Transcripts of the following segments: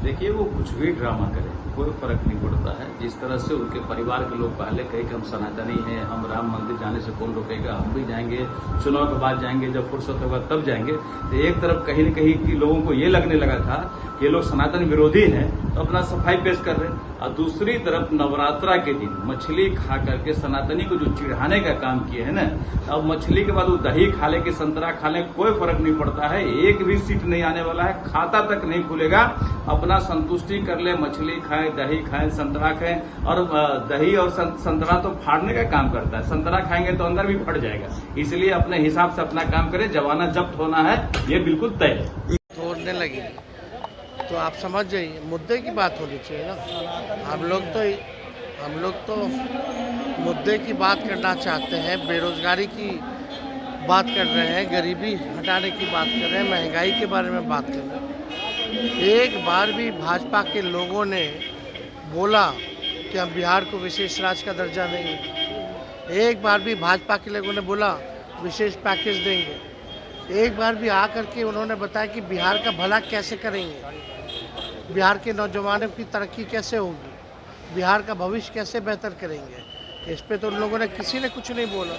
देखिए, वो कुछ भी ड्रामा करे, कोई फर्क नहीं पड़ता है। जिस तरह से उनके परिवार के लोग पहले कहे कि हम सनातनी हैं, हम राम मंदिर जाने से कौन रोकेगा, हम भी जाएंगे, चुनाव के बाद जाएंगे, जब फुर्सत होगा तब जाएंगे। तो एक तरफ कहीं न कहीं कि लोगों को ये लगने लगा था कि ये लोग सनातन विरोधी हैं, तो अपना सफाई पेश कर रहे हैं। और दूसरी तरफ नवरात्रा के दिन मछली खा करके सनातनी को जो चिढ़ाने का काम किए है ना, अब मछली के बाद वो दही खा ले कि संतरा खा ले, कोई फर्क नहीं पड़ता है। एक भी सीट नहीं आने वाला है, खाता तक नहीं खुलेगा। अपना संतुष्टि कर ले, मछली खाएं, दही खाएं, संतरा खाएं। और दही और संतरा तो फाड़ने का काम करता है, संतरा खाएंगे तो अंदर भी फट जाएगा। इसलिए अपने हिसाब से अपना काम करें, जमाना जब्त होना है, ये बिल्कुल तय है। तोड़ने लगी तो आप समझ जाइए, मुद्दे की बात होनी चाहिए ना। हम लोग तो मुद्दे की बात करना चाहते हैं, बेरोजगारी की बात कर रहे हैं, गरीबी हटाने की बात कर रहे हैं, महंगाई के बारे में बात कर रहे हैं। एक बार भी भाजपा के लोगों ने बोला कि हम बिहार को विशेष राज्य का दर्जा देंगे। एक बार भी भाजपा के लोगों ने बोला विशेष पैकेज देंगे। एक बार भी आकर के उन्होंने बताया कि बिहार का भला कैसे करेंगे, बिहार के नौजवानों की तरक्की कैसे होगी, बिहार का भविष्य कैसे बेहतर करेंगे। इस पे तो उन लोगों ने किसी ने कुछ नहीं बोला।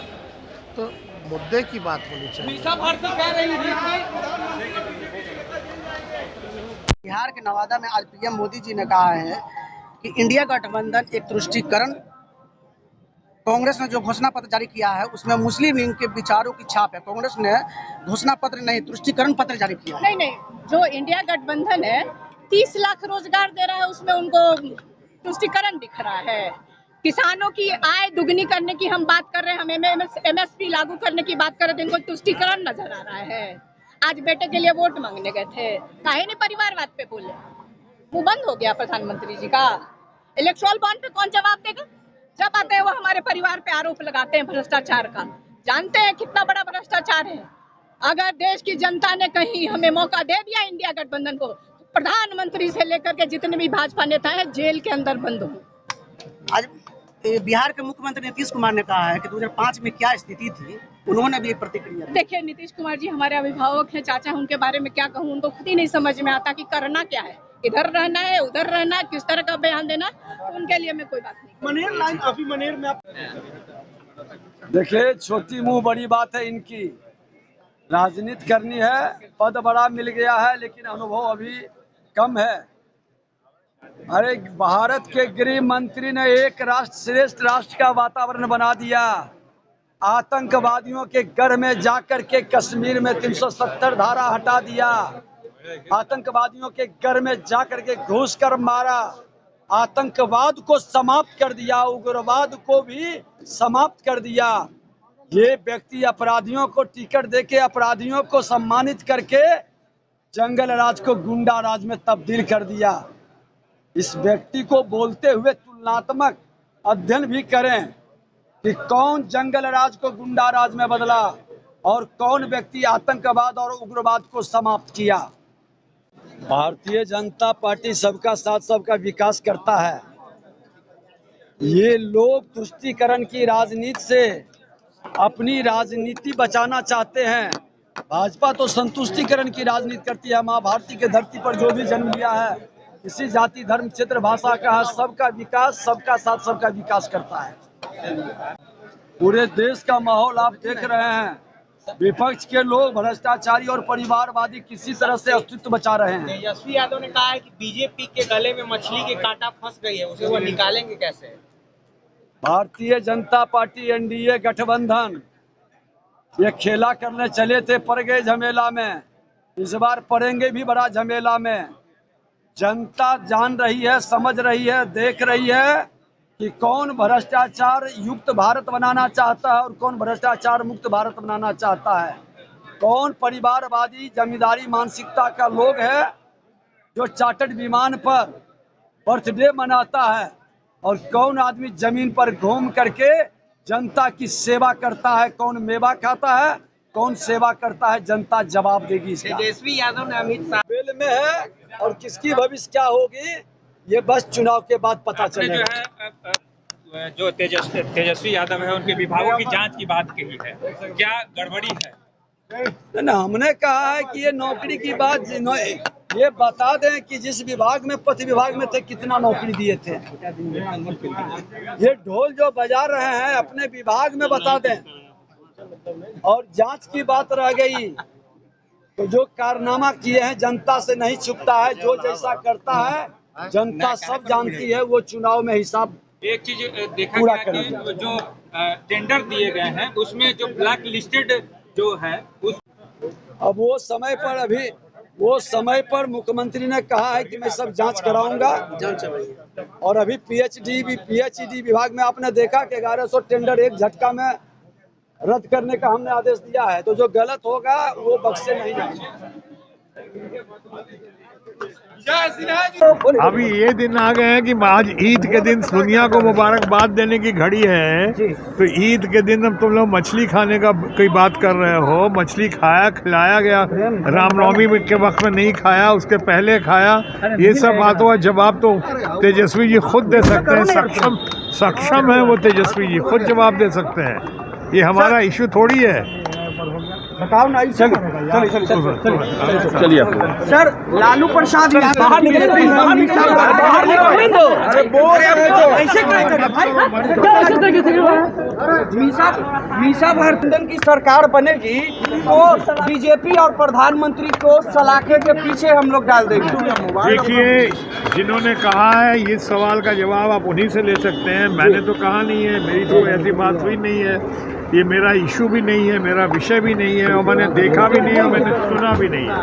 तो मुद्दे की बात होनी चाहिए। बिहार के नवादा में आज पीएम मोदी जी ने कहा है कि इंडिया गठबंधन एक तुष्टीकरण, कांग्रेस ने जो घोषणा पत्र जारी किया है उसमें मुस्लिम लीग के विचारों की छाप है। कांग्रेस ने घोषणा पत्र नहीं, तुष्टीकरण पत्र जारी किया। नहीं, जो इंडिया गठबंधन है 30 लाख रोजगार दे रहा है, उसमें उनको तुष्टीकरण दिख रहा है। किसानों की आय दुगनी करने की हम बात कर रहे हैं, हम MSP लागू करने की बात कर रहे थे, इनको तुष्टीकरण नजर आ रहा है। आज बेटे के लिए वोट मांगने गए थे, काहे नहीं परिवारवाद पे बोले? मुंह बंद हो गया प्रधानमंत्री जी का। इलेक्ट्रोल बॉन्ड पे कौन जवाब देगा? जब आते हैं वो हमारे परिवार पे आरोप लगाते हैं भ्रष्टाचार का। जानते हैं कितना बड़ा भ्रष्टाचार है। अगर देश की जनता ने कहीं हमें मौका दे दिया इंडिया गठबंधन को, प्रधानमंत्री से लेकर के जितने भी भाजपा नेता हैं जेल के अंदर बंद हो। आज बिहार के मुख्यमंत्री नीतीश कुमार ने कहा है कि 2005 में क्या स्थिति थी, उन्होंने भी एक प्रतिक्रिया दी। देखिए, नीतीश कुमार जी हमारे अभिभावक हैं, चाचा, उनके बारे में क्या कहूँ, उनको खुद ही नहीं समझ में आता कि करना क्या है, इधर रहना है उधर रहना है, किस तरह का बयान देना, तो उनके लिए मैं कोई बात नहीं। मनेर लाइन, अभी मनेर में आप देखिए, छोटी मुंह बड़ी बात है इनकी। राजनीति करनी है, पद बड़ा मिल गया है, लेकिन अनुभव अभी कम है। अरे भारत के गृह मंत्री ने एक राष्ट्र श्रेष्ठ राष्ट्र का वातावरण बना दिया। आतंकवादियों के घर में जाकर के कश्मीर में 370 धारा हटा दिया। आतंकवादियों के घर में जाकर के घुस कर मारा। आतंकवाद को समाप्त कर दिया, उग्रवाद को भी समाप्त कर दिया। ये व्यक्ति अपराधियों को टिकट देके अपराधियों को सम्मानित करके जंगल राज को गुंडा राज में तब्दील कर दिया। इस व्यक्ति को बोलते हुए तुलनात्मक अध्ययन भी करें कि कौन जंगल राज को गुंडा राज में बदला और कौन व्यक्ति आतंकवाद और उग्रवाद को समाप्त किया। भारतीय जनता पार्टी सबका साथ सबका विकास करता है। ये लोग तुष्टीकरण की राजनीति से अपनी राजनीति बचाना चाहते हैं। भाजपा तो संतुष्टिकरण की राजनीति करती है। माँ भारती के धरती पर जो भी जन्म लिया है, किसी जाति धर्म क्षेत्र भाषा का है, सबका विकास, सबका साथ सबका विकास करता है। पूरे देश का माहौल आप देख रहे हैं। विपक्ष के लोग भ्रष्टाचारी और परिवारवादी किसी तरह से अस्तित्व बचा रहे हैं। तेजस्वी यादव ने कहा है कि बीजेपी के गले में मछली के कांटा फंस गई है, उसे वो निकालेंगे कैसे? भारतीय जनता पार्टी एनडीए गठबंधन ये खेला करने चले थे, पड़ गए झमेला में। इस बार पड़ेंगे भी बड़ा झमेला में। जनता जान रही है, समझ रही है, देख रही है कि कौन भ्रष्टाचार युक्त भारत बनाना चाहता है और कौन भ्रष्टाचार मुक्त भारत बनाना चाहता है। कौन परिवारवादी जमींदारी मानसिकता का लोग है जो चार्टर्ड विमान पर बर्थडे मनाता है, और कौन आदमी जमीन पर घूम करके जनता की सेवा करता है। कौन मेवा खाता है, कौन सेवा करता है, जनता जवाब देगी इसका। तेजस्वी यादव ने अमित शाह बेल में है और किसकी भविष्य क्या होगी ये बस चुनाव के बाद पता चलेगा। जो तेजस्वी यादव है उनके विभागों की जांच की बात कही है, क्या गड़बड़ी है? ना हमने कहा है कि ये नौकरी की बात ये बता दें कि जिस विभाग में पथ विभाग में थे कितना नौकरी दिए थे। ये ढोल जो बजा रहे हैं अपने विभाग में बता दें। और जांच की बात रह गई तो जो कारनामा किए हैं जनता से नहीं छुपता है, जो जैसा करता है जनता सब जानती है, वो चुनाव में हिसाब। एक चीज देखा गया कि जो टेंडर दिए गए हैं उसमें जो ब्लैक लिस्टेड जो है उस अब वो समय पर मुख्यमंत्री ने कहा है कि मैं सब जांच कराऊंगा। और अभी पीएचईडी विभाग में आपने देखा कि 1100 टेंडर एक झटका में रद्द करने का हमने आदेश दिया है। तो जो गलत होगा वो बख्शे नहीं जाएंगे। अभी ये दिन आ गए हैं कि आज ईद के दिन दुनिया को मुबारकबाद देने की घड़ी है। तो ईद के दिन अब तुम लोग मछली खाने का कोई बात कर रहे हो। मछली खिलाया गया, रामनवमी के वक्त में नहीं खाया, उसके पहले खाया। ये सब बातों का जवाब तो तेजस्वी जी खुद दे सकते हैं। सक्षम है वो, तेजस्वी जी खुद जवाब दे सकते हैं। ये हमारा इशू थोड़ी है। बताओ ना। चलिए सर, लालू प्रसाद बाहर निकले मीसा भारतंडन की सरकार बनेगी तो बीजेपी और प्रधानमंत्री को सलाखे के पीछे हम लोग डाल देंगे। देखिए, जिन्होंने कहा है ये सवाल का जवाब आप उन्हीं से ले सकते हैं। मैंने तो कहा नहीं है, मेरी तो ऐसी बात हुई नहीं है। ये मेरा इशू भी नहीं है, मेरा विषय भी नहीं है, और मैंने देखा भी नहीं है, और मैंने सुना भी नहीं है।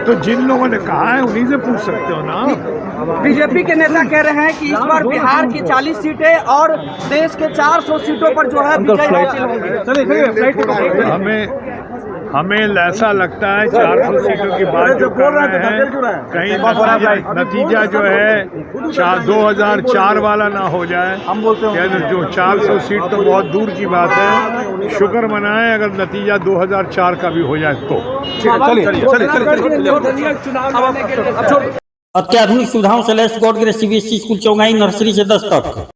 तो जिन लोगों ने कहा है उन्हीं से पूछ सकते हो ना। बीजेपी के नेता कह रहे हैं कि इस बार बिहार की 40 सीटें और देश के 400 सीटों पर जो है विजय हासिल होगी। हमें ऐसा लगता है 400 सीटों की बात जो कर रहे हैं, कहीं नतीजा जो है 2004 वाला ना हो जाए। हम बोलते हैं जो 400 सीट तो बहुत दूर की बात है। शुक्र मनाएं अगर नतीजा 2004 का भी हो जाए तो। अत्याधुनिक सुविधाओं से लैस God Grace CBSE school Chaugai nursery से 10 तक।